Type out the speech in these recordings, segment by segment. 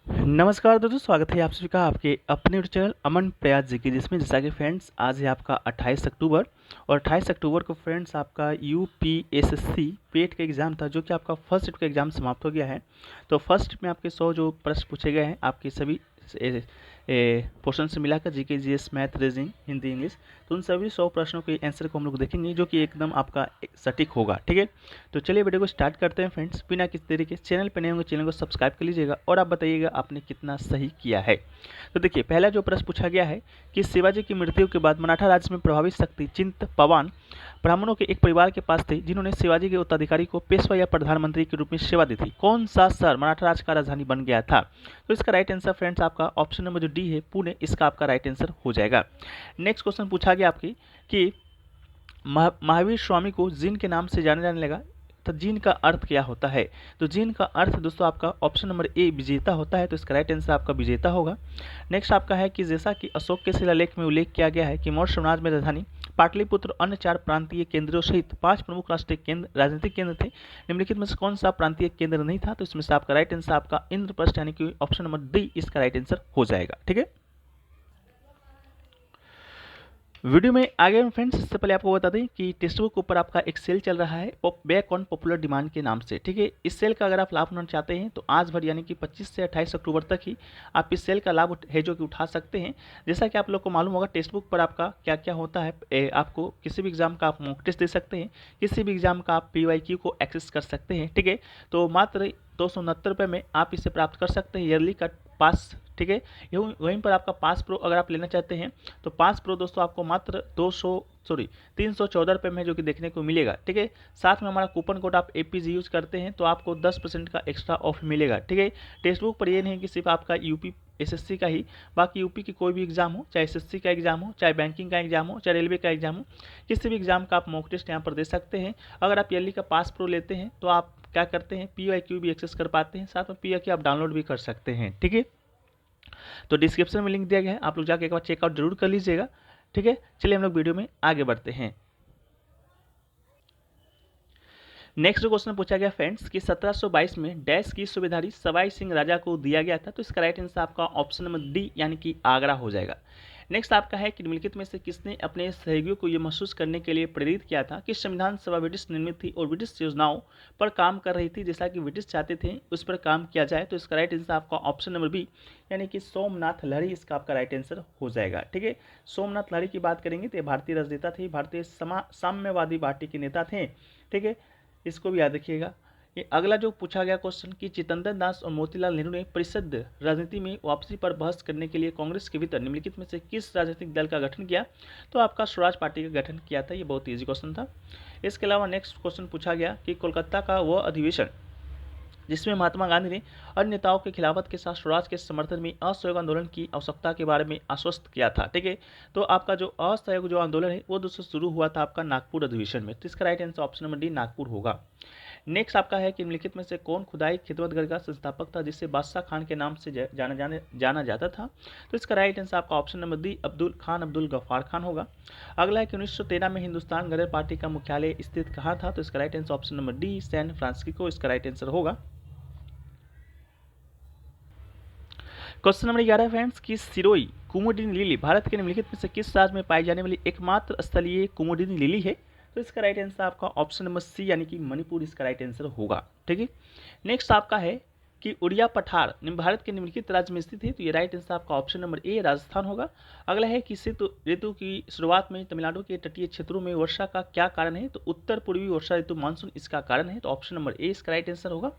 नमस्कार दोस्तों, स्वागत है आप सभी का आपके अपने यूट्यूब चैनल अमन प्रयास जी की, जिसमें जैसा कि फ्रेंड्स आज है आपका 28 अक्टूबर। और 28 अक्टूबर को फ्रेंड्स आपका यूपीएसएससी पेट का एग्ज़ाम था, जो कि आपका फर्स्ट शिफ्ट का एग्ज़ाम समाप्त हो गया है। तो फर्स्ट शिफ्ट में आपके 100 जो प्रश्न पूछे गए हैं, आपके सभी पोर्शन से मिलाकर GK GS math reasoning Hindi English, तो उन सभी 100 प्रश्नों के आंसर को हम लोग देखेंगे, जो कि एकदम आपका सटीक होगा। ठीक है, तो चलिए वीडियो को स्टार्ट करते हैं फ्रेंड्स, बिना किसी तरीके चैनल पर नए होंगे चैनल को सब्सक्राइब कर लीजिएगा और आप बताइएगा आपने कितना सही किया है। तो देखिए, पहला जो प्रश्न पूछा गया है कि शिवाजी की मृत्यु के बाद मराठा राज्य में प्रभावित शक्ति चिंतपवान ब्राह्मणों के एक परिवार के पास थे, जिन्होंने शिवाजी के उत्तराधिकारी को पेशवा या प्रधानमंत्री के रूप में सेवा दी थी। कौन सा शहर मराठा राज्य का राजधानी बन गया था? तो इसका राइट आंसर फ्रेंड्स आपका ऑप्शन नंबर जो डी है, पुणे, इसका आपका राइट आंसर हो जाएगा। नेक्स्ट क्वेश्चन पूछा गया आपकी कि महावीर स्वामी को जिन के नाम से जाना जाने लगा, तो जिन का अर्थ क्या होता है? तो जिन का अर्थ दोस्तों आपका ऑप्शन नंबर ए विजेता होता है, तो इसका राइट आंसर आपका विजेता होगा। नेक्स्ट आपका है कि जैसा कि अशोक के शिलालेख में उल्लेख किया गया है कि मौर्य साम्राज्य में राजधानी पाटलिपुत्र और अन्य 4 प्रांतीय केंद्रों सहित 5 प्रमुख राष्ट्रीय केंद्र राजनीतिक केंद्र थे। निम्नलिखित में से कौन सा प्रांतीय केंद्र नहीं था? तो इसमें से आपका राइट आंसर आपका इंद्रप्रस्थ यानी कि ऑप्शन नंबर डी इसका राइट आंसर हो जाएगा। ठीक है, वीडियो में आगे फ्रेंड्स, इससे पहले आपको बता दें कि टेक्स्ट बुक के ऊपर आपका एक सेल चल रहा है बैक ऑन पॉपुलर डिमांड के नाम से। ठीक है, इस सेल का अगर आप लाभ उठाना चाहते हैं तो आज भर यानी कि 25 से 28 अक्टूबर तक ही आप इस सेल का लाभ है जो कि उठा सकते हैं। जैसा कि आप लोग को मालूम होगा, टेक्स्ट बुक पर आपका क्या क्या होता है, आपको किसी भी एग्जाम का आप मॉक टेस्ट दे सकते हैं, किसी भी एग्जाम का आप PYQ को एक्सेस कर सकते हैं। ठीक है, तो मात्र 269 रुपये में आप इसे प्राप्त कर सकते हैं, ईयरली का पास। ठीक है, वहीं पर आपका पास प्रो अगर आप लेना चाहते हैं तो पास प्रो दोस्तों आपको मात्र 314 रुपये में जो कि देखने को मिलेगा। ठीक है, साथ में हमारा कूपन कोड आप APG यूज करते हैं तो आपको 10% का एक्स्ट्रा ऑफ मिलेगा। ठीक है, टेक्स्ट बुक पर ये नहीं कि सिर्फ आपका UPSSC का ही, बाकी यूपी की कोई भी एग्जाम हो, चाहे SSC का एग्जाम हो, चाहे बैंकिंग का एग्जाम हो, चाहे रेलवे का एग्जाम हो, किसी भी एग्जाम का आप मॉक टेस्ट यहाँ पर दे सकते हैं। अगर आप ईयरली का पास प्रो लेते हैं तो आप क्या करते हैं, PYQ भी एक्सेस कर पाते हैं, साथ में PYQ आप डाउनलोड भी कर सकते हैं। ठीक है, तो डिस्क्रिप्शन में लिंक दिया गया है, आप लोग जाके एक बार चेकआउट जरूर कर लीजिएगा। ठीक है, चलिए हम लोग वीडियो में आगे बढ़ते हैं। नेक्स्ट जो क्वेश्चन पूछा गया फ्रेंड्स कि 1722 में डैश की सूबेदारी सवाई सिंह राजा को दिया गया था, तो इसका राइट आंसर आपका ऑप्शन नंबर डी यानी कि आगरा हो जाएगा। नेक्स्ट आपका है कि निम्नलिखित में से किसने अपने सहयोगियों को यह महसूस करने के लिए प्रेरित किया था कि संविधान सभा ब्रिटिश निर्मित थी और ब्रिटिश योजनाओं पर काम कर रही थी, जैसा कि ब्रिटिश चाहते थे उस पर काम किया जाए। तो इसका राइट आंसर आपका ऑप्शन नंबर बी यानी कि सोमनाथ लहरी इसका आपका राइट आंसर हो जाएगा। ठीक है, सोमनाथ लहरी की बात करेंगे तो ये भारतीय राजनेता थे, भारतीय साम्यवादी पार्टी के नेता थे। ठीक है, इसको भी याद रखिएगा। ये अगला जो पूछा गया क्वेश्चन कि चितंदर दास और मोतीलाल नेहरू ने परिषद राजनीति में वापसी पर बहस करने के लिए कांग्रेस के भीतर निम्नलिखित में से किस राजनीतिक दल का गठन किया? तो आपका स्वराज पार्टी का गठन किया था। ये बहुत ईजी क्वेश्चन था। इसके अलावा नेक्स्ट क्वेश्चन पूछा गया कि कोलकाता का वह अधिवेशन जिसमें महात्मा गांधी ने अन्य नेताओं के खिलाफत के साथ स्वराज के समर्थन में असहयोग आंदोलन की आवश्यकता के बारे में आश्वस्त किया था। ठीक है, तो आपका जो असहयोग जो आंदोलन है वो दोस्तों शुरू हुआ था आपका नागपुर अधिवेशन में। तो इसका right answer option number D Nagpur होगा। नेक्स्ट आपका है कि निम्नलिखित में से कौन खुदाई खिदमतगर का संस्थापक था, जिसे बादशाह खान के नाम से जाना जाता था? तो इसका राइट आंसर आपका option number D Abdul Ghaffar Khan होगा। अगला है कि 1913 में हिंदुस्तान गदर पार्टी का मुख्यालय स्थित कहाँ था? तो इसका right answer option number D San Francisco इसका राइट आंसर होगा। क्वेश्चन नंबर 11 फ्रेंड्स की सिरोई कुमुदिनी लिली भारत के निम्नलिखित में से किस राज्य में पाई जाने वाली एकमात्र स्थलीय कुमुदिनी लिली है? तो इसका राइट आंसर आपका ऑप्शन नंबर सी यानी कि मणिपुर इसका राइट आंसर होगा। ठीक है, नेक्स्ट आपका है कि उड़िया पठार भारत के निम्नलिखित राज्य में स्थित है, तो ये राइट आंसर आपका ऑप्शन नंबर ए राजस्थान होगा। अगला है कि शीत ऋतु की शुरुआत में तमिलनाडु के तटीय क्षेत्रों में वर्षा का क्या कारण है? तो उत्तर पूर्वी वर्षा ऋतु मानसून इसका कारण है, तो ऑप्शन नंबर ए इसका राइट आंसर होगा।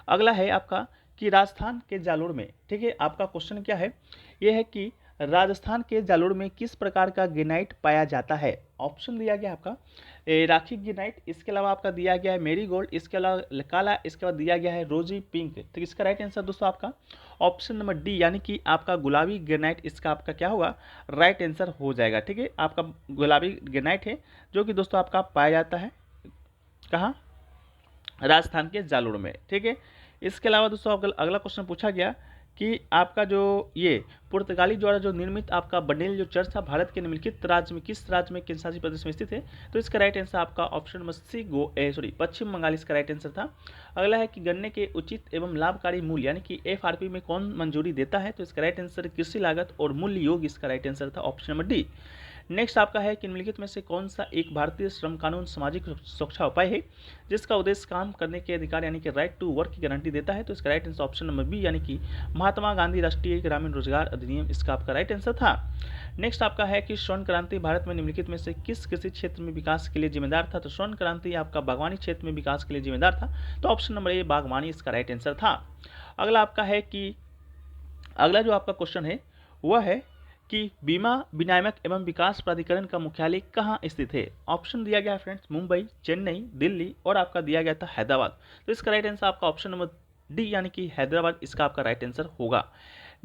अगला है आपका कि राजस्थान के जालोर में, ठीक है, आपका क्वेश्चन क्या है, यह है कि राजस्थान के जालोर में किस प्रकार का ग्रेनाइट पाया जाता है? ऑप्शन दिया गया आपका राखी ग्रेनाइट, इसके अलावा आपका दिया गया है मेरीगोल्ड, इसके अलावा काला, इसके बाद दिया गया है रोजी पिंक। तो इसका राइट आंसर दोस्तों आपका ऑप्शन नंबर डी यानी कि आपका गुलाबी ग्रेनाइट इसका आपका क्या होगा, राइट आंसर हो जाएगा। ठीक है, आपका गुलाबी ग्रेनाइट है जो कि दोस्तों आपका पाया जाता है कहाँ, राजस्थान के जालोर में। ठीक है, इसके अलावा दोस्तों अगला क्वेश्चन पूछा गया कि आपका जो ये पुर्तगाली द्वारा जो निर्मित आपका बनेल जो चर्च था भारत के निम्नलिखित राज्य में किस राज्य में केंद्र शासित प्रदेश में स्थित है? तो इसका राइट आंसर आपका ऑप्शन नंबर सी पश्चिम बंगाल इसका राइट आंसर था। अगला है कि गन्ने के उचित एवं लाभकारी मूल्य यानी कि एफआरपी में कौन मंजूरी देता है? तो इसका राइट आंसर कृषि लागत और मूल्य योग इसका राइट आंसर था ऑप्शन नंबर डी। नेक्स्ट आपका है कि निम्नलिखित में से कौन सा एक भारतीय श्रम कानून सामाजिक सुरक्षा उपाय है जिसका उद्देश्य काम करने के अधिकार यानी कि राइट टू वर्क की गारंटी देता है? तो इसका right answer option number B यानी कि महात्मा गांधी राष्ट्रीय ग्रामीण रोजगार अधिनियम इसका आपका राइट आंसर था। नेक्स्ट आपका है कि स्वर्ण क्रांति भारत में निम्नलिखित में से किस कृषि क्षेत्र में विकास के लिए जिम्मेदार था? तो स्वर्ण क्रांति आपका बागवानी क्षेत्र में विकास के लिए जिम्मेदार था, तो ऑप्शन नंबर ए बागवानी इसका राइट आंसर था। अगला आपका है कि अगला जो आपका क्वेश्चन है वह है कि बीमा विनियामक एवं विकास प्राधिकरण का मुख्यालय कहाँ स्थित है? ऑप्शन दिया गया है फ्रेंड्स मुंबई, चेन्नई, दिल्ली और आपका दिया गया था हैदराबाद। तो इसका राइट आंसर आपका ऑप्शन नंबर डी यानी कि हैदराबाद इसका आपका राइट आंसर होगा।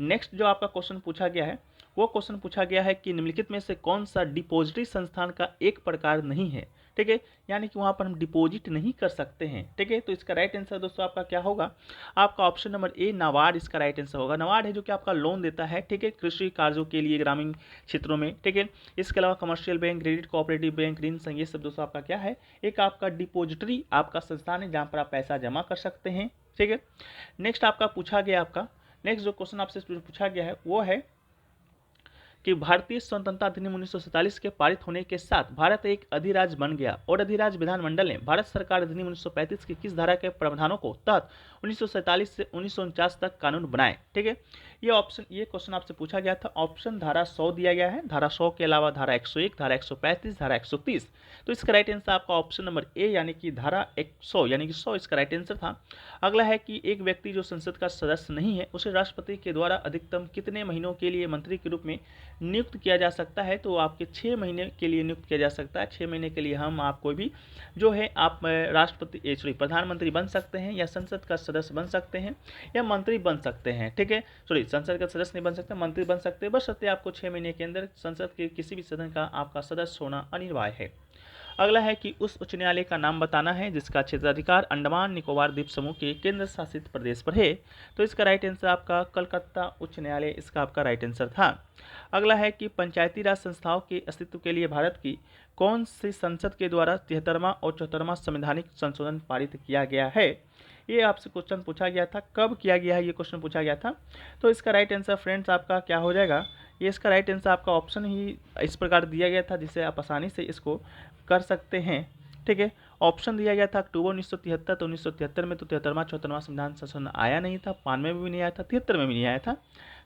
नेक्स्ट जो आपका क्वेश्चन पूछा गया है वो क्वेश्चन पूछा गया है कि निम्नलिखित में से कौन सा डिपॉजिटरी संस्थान का एक प्रकार नहीं है? ठीक है, यानी कि वहां पर हम डिपॉजिट नहीं कर सकते हैं। ठीक है, तो इसका राइट आंसर दोस्तों आपका क्या होगा? आपका ऑप्शन नंबर ए नाबार्ड इसका राइट आंसर होगा। नाबार्ड है जो कि आपका लोन देता है, ठीक है, कृषि कार्यों के लिए ग्रामीण क्षेत्रों में। ठीक है, इसके अलावा commercial bank, credit cooperative bank, ऋण संघ, ये सब दोस्तों आपका क्या है? एक आपका डिपॉजिटरी आपका संस्थान है जहां पर आप पैसा जमा कर सकते हैं। ठीक है, नेक्स्ट आपका पूछा गया आपका नेक्स्ट जो क्वेश्चन आपसे पूछा गया है वो है कि भारतीय स्वतंत्रता अधिनियम 1947 के पारित होने के साथ भारत एक अधिराज्य बन गया और अधिराज्य विधानमंडल ने भारत सरकार अधिनियम 1935 की किस धारा के प्रावधानों को तहत 1947 से 1949 तक कानून बनाए? ठीक है, ये क्वेश्चन आपसे पूछा गया था। ऑप्शन धारा 100 दिया गया है, धारा 100 के अलावा धारा 101, धारा 135, धारा 130। तो इसका राइट आंसर आपका ऑप्शन नंबर ए यानी कि धारा 100 यानी कि 100 इसका राइट आंसर था। अगला है कि एक व्यक्ति जो संसद का सदस्य नहीं है उसे राष्ट्रपति के द्वारा अधिकतम कितने महीनों के लिए मंत्री के रूप में नियुक्त किया जा सकता है? तो आपके 6 महीने के लिए नियुक्त किया जा सकता है। 6 महीने के लिए हम आप कोई भी जो है आप प्रधानमंत्री बन सकते हैं या संसद का सदस्य बन सकते हैं या मंत्री बन सकते हैं। ठीक है, संसद का सदस्य नहीं बन सकते, मंत्री बन सकते हैं, बशर्ते आपको 6 महीने के अंदर संसद के किसी भी सदन का आपका सदस्य होना अनिवार्य है। अगला है कि उस उच्च न्यायालय का नाम बताना है जिसका क्षेत्राधिकार अंडमान निकोबार द्वीप समूह के केंद्र शासित प्रदेश पर है। तो इसका राइट आंसर आपका कलकत्ता उच्च न्यायालय इसका आपका राइट आंसर था। अगला है कि पंचायती राज संस्थाओं के अस्तित्व के लिए भारत की कौन सी संसद के द्वारा 73वां और 74वां संवैधानिक संशोधन पारित किया गया है? ये आपसे क्वेश्चन पूछा गया था, कब किया गया है ये क्वेश्चन पूछा गया था। तो इसका राइट आंसर फ्रेंड्स आपका क्या हो जाएगा? ये इसका राइट आंसर आपका ऑप्शन ही इस प्रकार दिया गया था जिससे आप आसानी से इसको कर सकते हैं। ठीक है, ऑप्शन दिया गया था अक्टूबर 1973। तो 1973 में तो 73वां 74वां संविधान संशोधन आया नहीं था, 92 में भी नहीं आया था, 73 में भी नहीं आया था।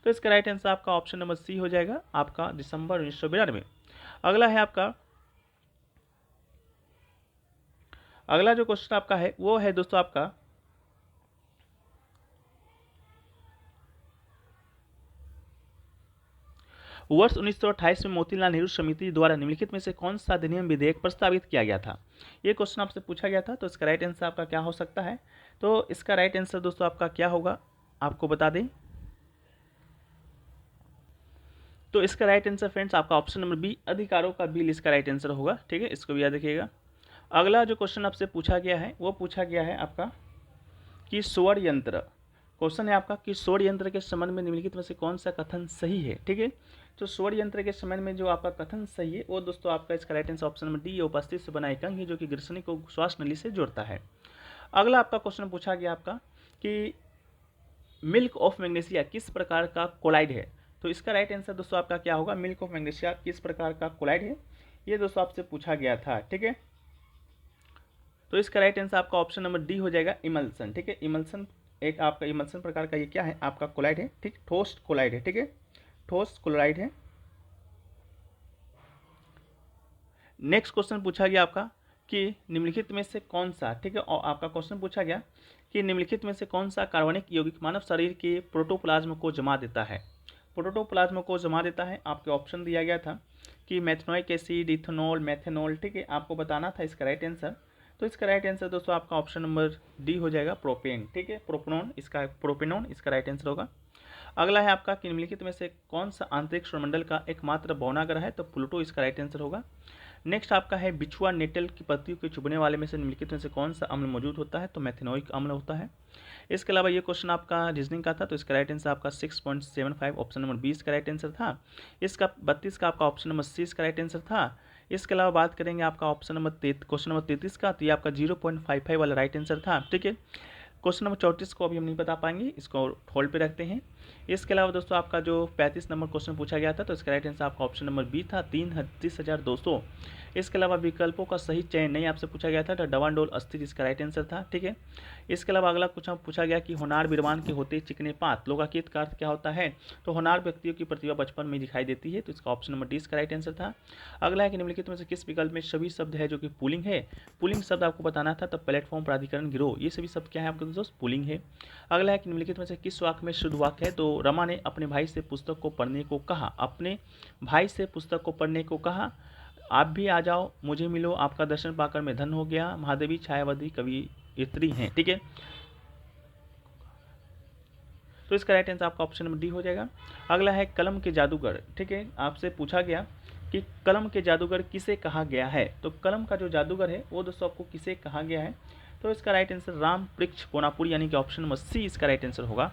तो इसका राइट आंसर आपका ऑप्शन नंबर सी हो जाएगा आपका दिसंबर 1992। अगला है आपका अगला जो क्वेश्चन आपका है वो है दोस्तों आपका वर्ष 1928 में मोतीलाल नेहरू समिति द्वारा निम्नलिखित में से कौन सा अधिनियम विधेयक प्रस्तावित किया गया था? ये क्वेश्चन आपसे पूछा गया था। तो इसका राइट आंसर आपका क्या हो सकता है? तो इसका राइट आंसर दोस्तों आपका क्या होगा आपको बता दें। तो इसका राइट आंसर फ्रेंड्स आपका ऑप्शन नंबर बी अधिकारों का बिल इसका राइट आंसर होगा। ठीक है, इसको भी याद रखिएगा। अगला जो क्वेश्चन आपसे पूछा गया है वो पूछा गया है आपका कि सौर यंत्र। क्वेश्चन है आपका कि सौर यंत्र के संबंध में निम्नलिखित में से कौन सा कथन सही है? ठीक है, तो सौर यंत्र के संबंध में जो आपका कथन सही है वो दोस्तों आपका इसका right answer option number D उपस्थित से बना एक अंग है जो कि ग्रसनी को श्वास नली से जोड़ता है। अगला आपका क्वेश्चन पूछा गया आपका कि मिल्क ऑफ मैग्नीशिया किस प्रकार का कोलाइड है? तो इसका राइट आंसर दोस्तों आपका क्या होगा? मिल्क ऑफ मैग्नीशिया किस प्रकार का कोलाइड है, ये दोस्तों आपसे पूछा गया था। ठीक है, तो इसका राइट आंसर आपका ऑप्शन नंबर डी हो जाएगा इमल्सन। ठीक है, इमल्सन एक आपका इमल्सन प्रकार का ये क्या है? आपका कोलाइड है। ठीक, ठोस कोलाइड है। ठीक है, ठोस क्लोराइड है। नेक्स्ट क्वेश्चन पूछा गया आपका कि निम्नलिखित में से कौन सा, ठीक है, और आपका क्वेश्चन पूछा गया कि निम्नलिखित में से कौन सा कार्बनिक यौगिक मानव शरीर के प्रोटोप्लाज्म को जमा देता है? प्रोटोप्लाज्म को जमा देता है। आपके ऑप्शन दिया गया था कि मेथनोइक एसिड, इथेनॉल, मेथेनॉल। ठीक है, आपको बताना था इसका राइट आंसर। तो इसका राइट आंसर दोस्तों आपका ऑप्शन नंबर डी हो जाएगा प्रोपेन। ठीक है, प्रोपेनॉन इसका राइट आंसर होगा। अगला है आपका कि निम्नलिखित में से कौन सा आंतरिक सौरमंडल का एकमात्र भौनाग्रह है? तो प्लूटो इसका राइट आंसर होगा। नेक्स्ट आपका है बिछुआ नेटल की पत्तियों के चुभने वाले में से निम्नलिखित में से कौन सा अम्ल मौजूद होता है? तो मेथेनोइक अम्ल होता है। इसके अलावा ये क्वेश्चन आपका रीजनिंग का था, तो इसका राइट आंसर आपका 6.75 ऑप्शन नंबर 20 का राइट आंसर था। इसका 32 का आपका ऑप्शन नंबर 30 का राइट आंसर था। इसके अलावा बात करेंगे आपका ऑप्शन नंबर क्वेश्चन नंबर 33 का, तो ये आपका 0.55 वाला राइट आंसर था। ठीक है, क्वेश्चन नंबर 34 को अभी हम नहीं बता पाएंगे, इसको होल्ड पे रखते हैं। इसके अलावा दोस्तों आपका जो 35 नंबर क्वेश्चन पूछा गया था, तो इसका राइट आंसर आपका ऑप्शन नंबर बी था, 33,200। इसके अलावा विकल्पों का सही चयन नहीं आपसे पूछा गया था, तो डवांडोल अस्थिर इसका राइट आंसर था। ठीक है, इसके अलावा अगला कुछ पूछा गया कि होनार बिरवान के होते चिकने पात लोकाकीत का अर्थ क्या होता है, तो होनार व्यक्तियों की प्रतिभा बचपन में दिखाई देती है, तो इसका ऑप्शन नंबर डी इसका राइट आंसर था। अगला है कि निम्नलिखित में से किस विकल्प में सभी शब्द है जो कि पुलिंग है। पुलिंग शब्द आपको बताना था, तब प्लेटफॉर्म प्राधिकरण गिरोह, ये सभी शब्द क्या है आपके दोस्त, पुलिंग है। अगला है कि निम्नलिखित में से किस वाक्य में शुद्ध वाक्य है, तो रमा ने अपने भाई से पुस्तक को पढ़ने को कहा, अपने भाई से पुस्तक को पढ़ने को कहा। आप भी आ जाओ, मुझे मिलो, आपका दर्शन पाकर मैं धन हो गया, महादेवी छायावती कवियत्री हैं। ठीक है, तो इसका राइट आंसर आपका ऑप्शन नंबर डी हो जाएगा। अगला है कलम के जादूगर। ठीक है, आपसे पूछा गया कि कलम के जादूगर किसे कहा गया है, तो कलम का जो जादूगर है वो दोस्तों आपको किसे कहा गया है, तो इसका राइट आंसर राम पृक्ष कोनापुरी यानी कि ऑप्शन नंबर सी इसका राइट आंसर होगा।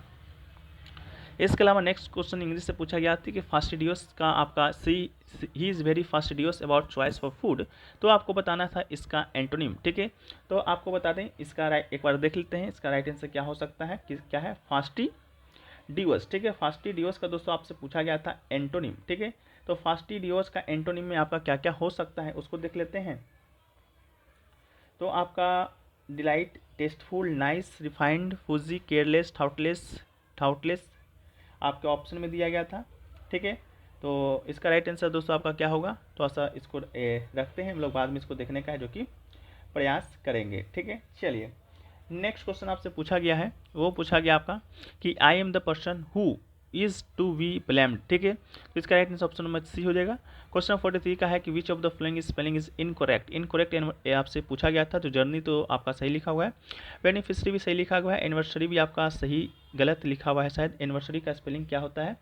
इसके अलावा नेक्स्ट क्वेश्चन इंग्लिश से पूछा गया था कि फास्टिडियोस का आपका see he is very fastidious about choice for food, तो आपको बताना था इसका एंटोनिम। ठीक है, तो आपको बता दें इसका एक बार देख लेते हैं इसका राइट आंसर क्या हो सकता है, क्या है, फास्टिडियोस। ठीक है, फास्टिडियोस का दोस्तों आपसे पूछा गया था एंटोनिम। ठीक है, तो फास्टिडियोस का एंटोनिम में आपका क्या क्या हो सकता है उसको देख लेते हैं। तो आपका delight, tasteful, nice, refined, fussy, careless, thoughtless आपके ऑप्शन में दिया गया था। ठीक है, तो इसका राइट आंसर दोस्तों आपका क्या होगा, थोड़ा सा इसको रखते हैं, हम लोग बाद में इसको देखने का है जो कि प्रयास करेंगे। ठीक है, चलिए नेक्स्ट क्वेश्चन आपसे पूछा गया है, वो पूछा गया आपका कि I am the person who is to be blamed. ठीक है, तो इसका right answer option number C हो जाएगा। क्वेश्चन 43 का है कि which of the following spelling is incorrect. Incorrect आपसे पूछा गया था, तो जर्नी तो आपका सही लिखा हुआ है, बेनिफिशरी भी सही लिखा हुआ है, एनिवर्सरी भी आपका सही गलत लिखा हुआ है। शायद एनिवर्सरी का स्पेलिंग क्या होता है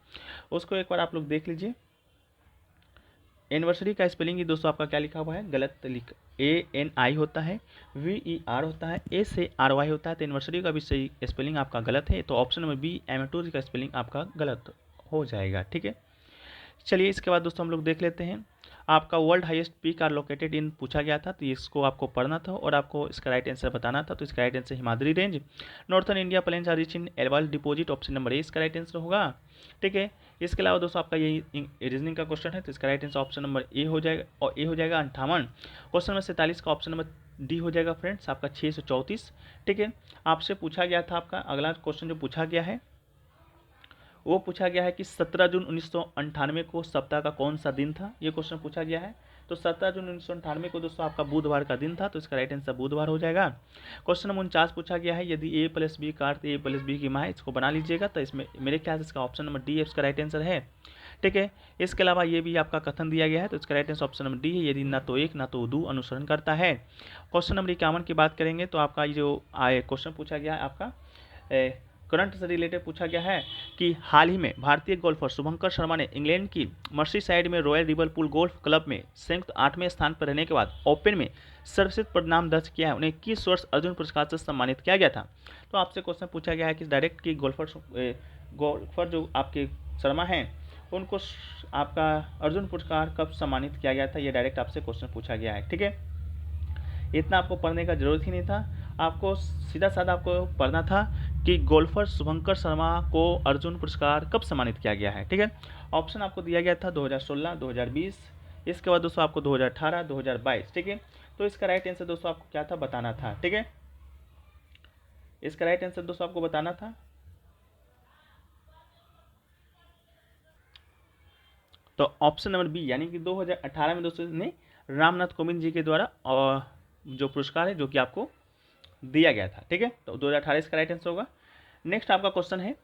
उसको एक बार आप लोग देख लीजिए। एनिवर्सरी का स्पेलिंग ही दोस्तों आपका क्या लिखा हुआ है, गलत ANI होता है, VER होता है, A से RY होता है, तो एनिवर्सरी का भी सही स्पेलिंग आपका गलत है, तो ऑप्शन नंबर बी एमेटोरी का स्पेलिंग आपका गलत हो जाएगा। ठीक है, चलिए इसके बाद दोस्तों हम लोग देख लेते हैं आपका world highest peak are located in पूछा गया था, तो इसको आपको पढ़ना था और आपको इसका राइट आंसर बताना था, तो इसका right answer Himadri range. Northern India plains are rich in alluvial deposit, option number A इसका राइट आंसर होगा। ठीक है, इसके अलावा दोस्तों आपका यही रीजनिंग का क्वेश्चन है, तो इसका राइट आंसर ऑप्शन नंबर ए हो जाएगा, और ए हो जाएगा 58। क्वेश्चन नंबर 47 का ऑप्शन नंबर डी हो जाएगा फ्रेंड्स आपका 634। ठीक है, आपसे पूछा गया था आपका अगला क्वेश्चन जो पूछा गया है वो पूछा गया है कि 17 जून 1998 को सप्ताह का कौन सा दिन था, ये क्वेश्चन पूछा गया है। तो 17 जून 1998 को दोस्तों आपका बुधवार का दिन था, तो इसका राइट आंसर बुधवार हो जाएगा। क्वेश्चन नंबर 49 पूछा गया है यदि A+B का अर्थ A+B की माँ है, इसको बना लीजिएगा, तो इसमें मेरे ख्याल से इसका ऑप्शन नंबर डी इसका राइट आंसर है। ठीक है, इसके अलावा ये भी आपका कथन दिया गया है, तो इसका right answer option number D है, यदि ना तो एक ना तो दो अनुसरण करता है। क्वेश्चन नंबर 51 की बात करेंगे, तो आपका ये जो क्वेश्चन पूछा गया है आपका करंट से रिलेटेड पूछा गया है कि हाल ही में भारतीय गोल्फर शुभंकर शर्मा ने इंग्लैंड की मर्सीसाइड में रॉयल लिवरपूल गोल्फ क्लब में संयुक्त 8वें स्थान पर रहने के बाद ओपन में सर्वश्रेष्ठ परिणाम दर्ज किया है। उन्हें किस वर्ष अर्जुन पुरस्कार से सम्मानित किया गया था, तो आपसे क्वेश्चन पूछा गया है कि डायरेक्ट की गोल्फर जो आपके शर्मा हैं उनको आपका अर्जुन पुरस्कार कब सम्मानित किया गया था, ये डायरेक्ट आपसे क्वेश्चन पूछा गया है। ठीक है, इतना आपको पढ़ने का जरूरत ही नहीं था, आपको सीधा साधा आपको पढ़ना था कि गोल्फर शुभंकर शर्मा को अर्जुन पुरस्कार कब सम्मानित किया गया है। ठीक है, ऑप्शन आपको दिया गया था 2016, 2020, इसके बाद दोस्तों आपको 2018, 2022। ठीक है, तो इसका राइट आंसर दोस्तों आपको क्या था बताना था। ठीक है, इसका राइट आंसर दोस्तों आपको बताना था, तो ऑप्शन नंबर बी यानी कि 2018 में दोस्तों ने रामनाथ कोविंद जी के द्वारा जो पुरस्कार है जो कि आपको दिया गया था। ठीक है, तो 2018 इसका राइट आंसर होगा। नेक्स्ट आपका क्वेश्चन है,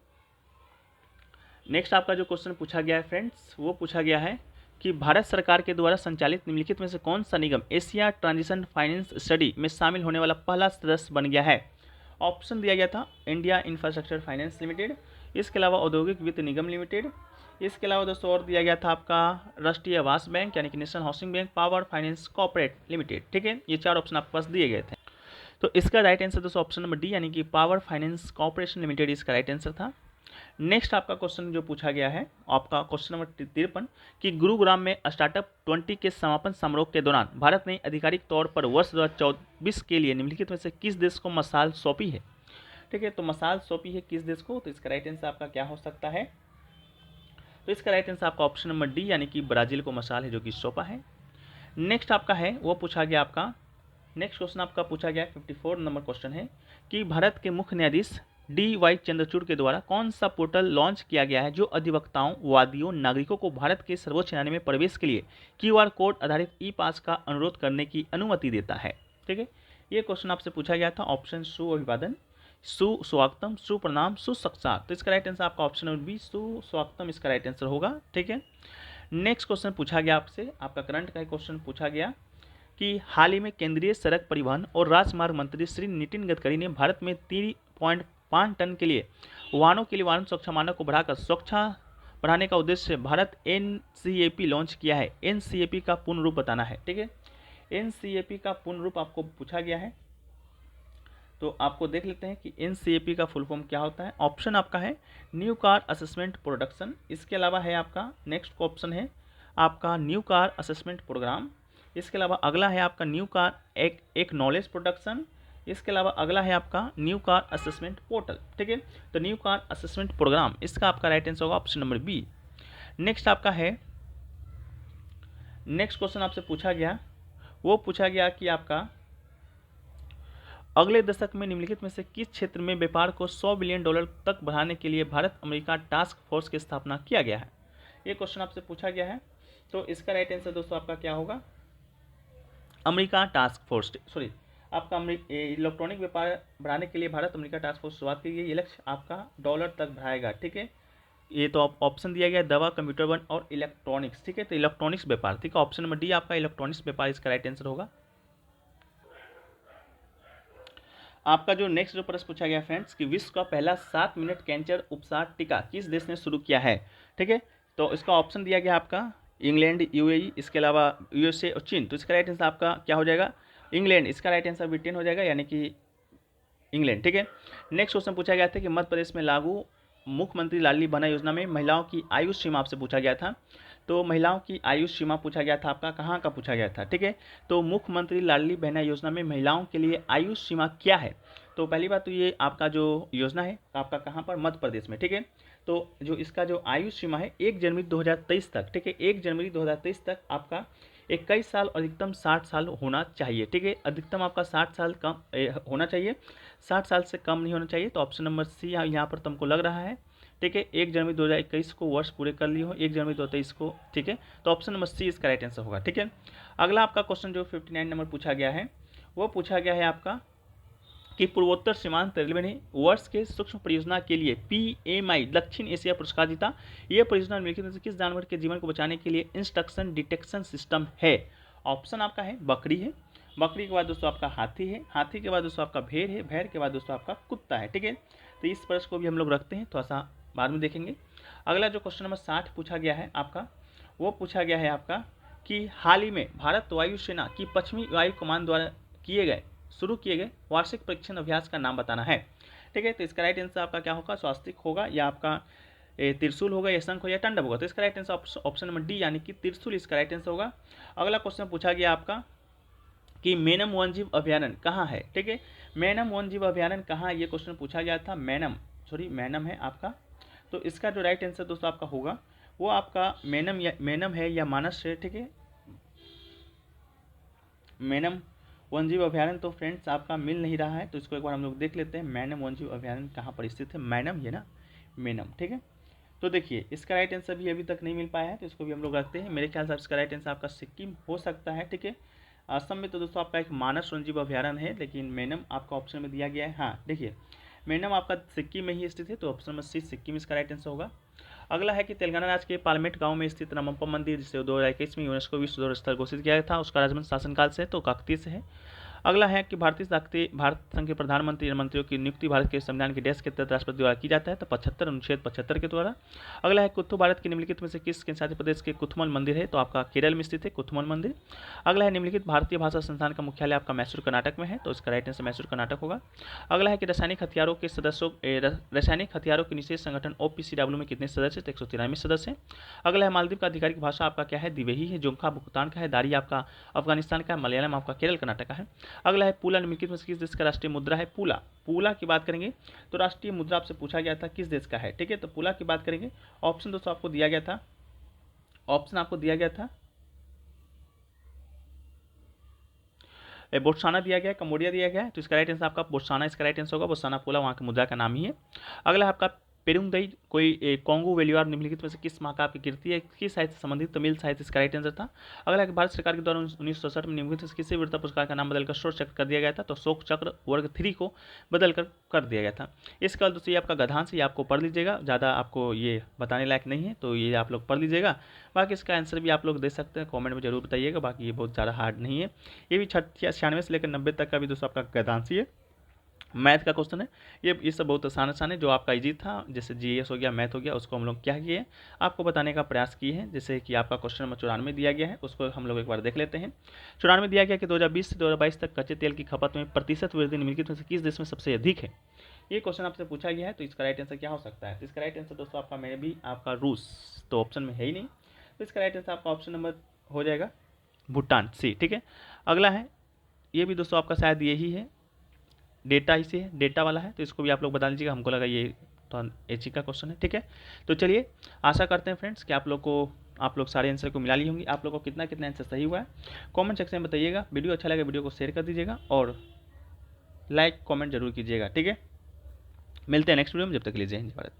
नेक्स्ट आपका जो क्वेश्चन पूछा गया है फ्रेंड्स वो पूछा गया है कि भारत सरकार के द्वारा संचालित निम्नलिखित में से कौन सा निगम एशिया ट्रांजिशन फाइनेंस स्टडी में शामिल होने वाला पहला सदस्य बन गया है। ऑप्शन दिया गया था इंडिया इंफ्रास्ट्रक्चर फाइनेंस लिमिटेड, इसके अलावा औद्योगिक वित्त निगम लिमिटेड, इसके अलावा दोस्तों और दिया गया था आपका राष्ट्रीय आवास बैंक यानी कि national housing bank, power finance corporate limited. ठीक है, ये चार ऑप्शन आपके पास दिए गए थे। तो इसका राइट आंसर दोस्तों ऑप्शन नंबर डी यानी कि पावर फाइनेंस कॉर्पोरेशन लिमिटेड इसका राइट आंसर था। नेक्स्ट आपका क्वेश्चन जो पूछा गया है आपका क्वेश्चन नंबर 53 कि गुरुग्राम में स्टार्टअप 20 के समापन समारोह के दौरान भारत ने आधिकारिक तौर पर वर्ष 2024 के लिए निम्नलिखित में से किस देश को मसाल सौंपी है। ठीक है, तो मसाल सौंपी है किस देश को, तो इसका राइट आंसर आपका क्या हो सकता है, तो इसका राइट आंसर आपका ऑप्शन नंबर डी यानी कि ब्राजील को मसाल है जो कि सौंपा है। नेक्स्ट आपका है वो पूछा गया आपका नेक्स्ट क्वेश्चन आपका पूछा गया 54 नंबर क्वेश्चन है कि भारत के मुख्य न्यायाधीश DY चंद्रचूड़ के द्वारा कौन सा पोर्टल लॉन्च किया गया है जो अधिवक्ताओं, वादियों, नागरिकों को भारत के सर्वोच्च न्यायालय में प्रवेश के लिए QR कोड आधारित ई-पास का अनुरोध करने की अनुमति देता है। ठीक है, ये क्वेश्चन आपसे पूछा गया था। ऑप्शन सुअभिवादन, सुस्वागतम, सुप्रणाम, सुसाक्षात। तो इसका राइट आंसर आपका ऑप्शन नंबर बी सुस्वागतम इसका राइट आंसर होगा। ठीक है, नेक्स्ट क्वेश्चन पूछा गया आपसे, आपका करंट का क्वेश्चन पूछा गया कि हाल ही में केंद्रीय सड़क परिवहन और राजमार्ग मंत्री श्री नितिन गडकरी ने भारत में 3.5 टन के लिए वाहनों के लिए वाहन सुरक्षा मानक को बढ़ाकर सुरक्षा बढ़ाने का उद्देश्य से भारत NCAP लॉन्च किया है। NCAP का पूर्ण रूप बताना है। ठीक है, NCAP का पूर्ण रूप आपको पूछा गया है, तो आपको देख लेते हैं कि NCAP का फुल फॉर्म क्या होता है। ऑप्शन आपका है न्यू कार असेसमेंट प्रोडक्शन, इसके अलावा है आपका नेक्स्ट ऑप्शन है आपका न्यू कार असेसमेंट प्रोग्राम, इसके अलावा अगला है आपका न्यू कार एक नॉलेज प्रोडक्शन, इसके अलावा अगला है आपका न्यू कार असेसमेंट पोर्टल। ठीक है, तो न्यू कार असेसमेंट प्रोग्राम इसका आपका राइट आंसर होगा ऑप्शन नंबर बी। नेक्स्ट आपका है नेक्स्ट क्वेश्चन आपसे पूछा गया वो पूछा गया कि आपका अगले दशक में निम्नलिखित में से किस क्षेत्र में व्यापार को $100 बिलियन तक बढ़ाने के लिए भारत अमेरिका टास्क फोर्स की स्थापना किया गया है। ये क्वेश्चन आपसे पूछा गया है, तो इसका राइट आंसर दोस्तों आपका क्या होगा, अमेरिका टास्क फोर्स आपका इलेक्ट्रॉनिक व्यापार बढ़ाने के लिए भारत अमेरिका टास्क फोर्स शुरुआत की गई। ये लक्ष्य आपका $1 तक बढ़ाएगा। ठीक है, ये तो ऑप्शन दिया गया दवा, कंप्यूटर वन और इलेक्ट्रॉनिक्स। ठीक है, तो इलेक्ट्रॉनिक्स व्यापार, ठीक है, ऑप्शन नंबर डी आपका इलेक्ट्रॉनिक्स व्यापार इसका राइट आंसर होगा। आपका जो नेक्स्ट जो प्रश्न पूछा गया फ्रेंड्स कि विश्व का पहला 7 मिनट कैंसर उपचार टीका किस देश ने शुरू किया है। ठीक है, तो इसका ऑप्शन दिया गया आपका इंग्लैंड, UAE, इसके अलावा USA और चीन। तो इसका राइट आंसर आपका क्या हो जाएगा, इंग्लैंड। इसका राइट आंसर ब्रिटेन हो जाएगा यानी कि इंग्लैंड। ठीक है, नेक्स्ट क्वेश्चन पूछा गया था कि मध्य प्रदेश में लागू मुख्यमंत्री लाडली बहना योजना में महिलाओं की आयु सीमा आपसे पूछा गया था। तो महिलाओं की आयु सीमा पूछा गया था आपका कहाँ का पूछा गया था। ठीक है, तो मुख्यमंत्री लाडली बहना योजना में महिलाओं के लिए आयु सीमा क्या है। तो पहली बात तो ये आपका जो योजना है आपका कहाँ पर, मध्य प्रदेश में। ठीक है, तो जो इसका जो आयु सीमा है 1 जनवरी 2023 तक। ठीक है, 1 जनवरी 2023 तक आपका 21 साल और अधिकतम 60 साल होना चाहिए। ठीक है, अधिकतम आपका 60 साल कम होना चाहिए, 60 साल से कम नहीं होना चाहिए। तो ऑप्शन नंबर सी यहाँ पर तुमको लग रहा है। ठीक है, 1 जनवरी 2021 को वर्ष पूरे कर लिए हो, 1 जनवरी 2023 को। ठीक है, तो ऑप्शन नंबर सी इसका राइट आंसर होगा। ठीक है, अगला आपका क्वेश्चन जो 59 नंबर पूछा गया है वो पूछा गया है आपका कि पूर्वोत्तर सीमांत रेलवे ने वर्ष के सूक्ष्म परियोजना के लिए PMI दक्षिण एशिया पुरस्कार जीता। यह परियोजना निम्नलिखित में से किस जानवर के जीवन को बचाने के लिए इंस्ट्रक्शन डिटेक्शन सिस्टम है। ऑप्शन आपका है बकरी है, बकरी के बाद दोस्तों आपका हाथी है, हाथी के बाद दोस्तों आपका भेड़ है, भेड़ के बाद दोस्तों आपका कुत्ता है। ठीक है, तो इस प्रश्न को भी हम लोग रखते हैं, थोड़ा सा बाद में देखेंगे। अगला जो क्वेश्चन नंबर 60 पूछा गया है आपका वो पूछा गया है आपका कि हाल ही में भारत वायुसेना की पश्चिमी वायु कमान द्वारा शुरू किए गए वार्षिक परीक्षण अभ्यास का नाम बताना है। ठीक है, तो इसका राइट आंसर आपका क्या होगा, स्वास्तिक होगा या आपका त्रिशूल होगा या शंख हो या तांडव होगा। तो इसका right answer option number D यानी कि त्रिशूल इसका राइट आंसर होगा। अगला क्वेश्चन पूछा गया आपका कि मेनम वन्यजीव अभ्यारण्य कहाँ है। ठीक है, मेनम वन्यजीव अभ्यारण्य कहाँ है, ये क्वेश्चन पूछा गया था। मेनम है आपका, तो इसका जो राइट आंसर दोस्तों आपका होगा वो आपका मेनम है या मानस है। ठीक है, मेनम वन्यजीव अभ्यारण्य तो फ्रेंड्स आपका मिल नहीं रहा है, तो इसको एक बार हम लोग देख लेते हैं। मेनम वन्यजीव अभ्यारण्य कहाँ पर स्थित है, मैनम ये ना मेनम। ठीक है, तो देखिए इसका राइट आंसर भी अभी तक नहीं मिल पाया है, तो इसको भी हम लोग रखते हैं। मेरे ख्याल से इसका राइट आंसर आपका सिक्किम हो सकता है। ठीक है, असम में तो दोस्तों आपका एक मानस वन्यजीव अभ्यारण्य है, लेकिन मेनम आपका ऑप्शन में दिया गया है। हाँ देखिए मेनम आपका सिक्किम में ही स्थित है, तो ऑप्शन नंबर सी सिक्किम इसका राइट आंसर होगा। अगला है कि तेलंगाना राज्य के पालमेट गांव में स्थित रामप्पा मंदिर जिसे 2021 में यूनेस्को विश्व धरोहर स्थल घोषित किया था, उसका राजवंश शासनकाल से तो काकतीय से है। अगला है कि भारत संघ के प्रधानमंत्री मंत्रियों की नियुक्ति भारत के संविधान के डैश के तहत राष्ट्रपति द्वारा की जाता है, तो 75 अनुच्छेद 75 के द्वारा। अगला है कुथु भारत के निम्नलिखित में से किस केंद्रशासित प्रदेश के कुथुमल मंदिर है, तो आपका केरल में स्थित है कुथुमल मंदिर। अगला है निम्नलिखित भारतीय भाषा संस्थान का मुख्यालय आपका मैसूर कर्नाटक में है, तो इसका राइट आंसर मैसूर कर्नाटक होगा। अगला है कि रासायनिक हथियारों के निषेध संगठन OPCW में कितने सदस्य, तो 193 सदस्य हैं। अगला है मालदीव का आधिकारिक भाषा आपका क्या है, दिवेही है। जोंखा भूटान का है। दारी आपका अफगानिस्तान का है। मलयालम आपका केरल कर्नाटक का है। अगला है पूला निम्नलिखित में से किस देश का राष्ट्रीय मुद्रा है, पूला की बात करेंगे तो राष्ट्रीय मुद्रा आपसे पूछा गया था किस देश का है, ठीक है। तो पूला की बात करेंगे, ऑप्शन दोस्तों आपको दिया गया था, बोत्सवाना दिया गया है, कम्बोडिया दिया गया है, तो इसका राइट आंसर आपका बोत्सवाना इसका राइट आंसर होगा। बोत्सवाना पूला वहाँ की मुद्रा का नाम ही है। अगला है आपका पेरुंगई कोई कोंगो वेलिवार निम्नलिखित में से किस महाकाव्य की कृति है, किस साहित्य से संबंधित, तमिल साहित्य इसका राइट आंसर था। अगला है कि भारत सरकार के द्वारा 1967 में निम्नलिखित से किसी वीरता पुरस्कार का नाम बदलकर शोक चक्र कर दिया गया था, तो शोक चक्र वर्ग 3 को बदलकर कर दिया गया था। इसका दोस्तों ये आपका गधांश, ये आपको पढ़ लीजिएगा, ज़्यादा आपको ये बताने लायक नहीं है, तो ये आप लोग पढ़ लीजिएगा। बाकी इसका आंसर भी आप लोग दे सकते हैं, कमेंट में जरूर बताइएगा। बाकी ये बहुत ज़्यादा हार्ड नहीं है, ये भी 96 से लेकर 90 तक का भी दोस्तों आपका गधांश ही है। मैथ का क्वेश्चन है, ये सब बहुत आसान है। जो आपका इजी था, जैसे GS हो गया, मैथ हो गया, उसको हम लोग क्या किए, आपको बताने का प्रयास किए हैं। जैसे कि आपका क्वेश्चन नंबर 94 दिया गया है, उसको हम लोग एक बार देख लेते हैं। 94 दिया गया कि 2020 से 2022 तक कच्चे तेल की खपत में प्रतिशत वृद्धि निम्नलिखित में से किस देश में सबसे अधिक है, ये क्वेश्चन आपसे पूछा गया है। तो इसका राइट आंसर क्या हो सकता है, तो इसका राइट आंसर दोस्तों आपका मे भी आपका रूस, तो ऑप्शन में है ही नहीं, तो इसका राइट आंसर आपका ऑप्शन नंबर हो जाएगा भूटान, सी, ठीक है। अगला है, ये भी दोस्तों आपका शायद यही है, डेटा ही से है, डेटा वाला है, तो इसको भी आप लोग बता दीजिएगा, हमको लगा ये तो HE का क्वेश्चन है, ठीक है। तो चलिए आशा करते हैं फ्रेंड्स कि आप लोग सारे आंसर को मिला ली होंगी। आप लोग को कितना आंसर सही हुआ है कमेंट सेक्शन में बताइएगा। वीडियो अच्छा लगे वीडियो को शेयर कर दीजिएगा और लाइक कमेंट जरूर कीजिएगा, ठीक है। मिलते हैं नेक्स्ट वीडियो में, जब तक के लिए जय हिंद भारत।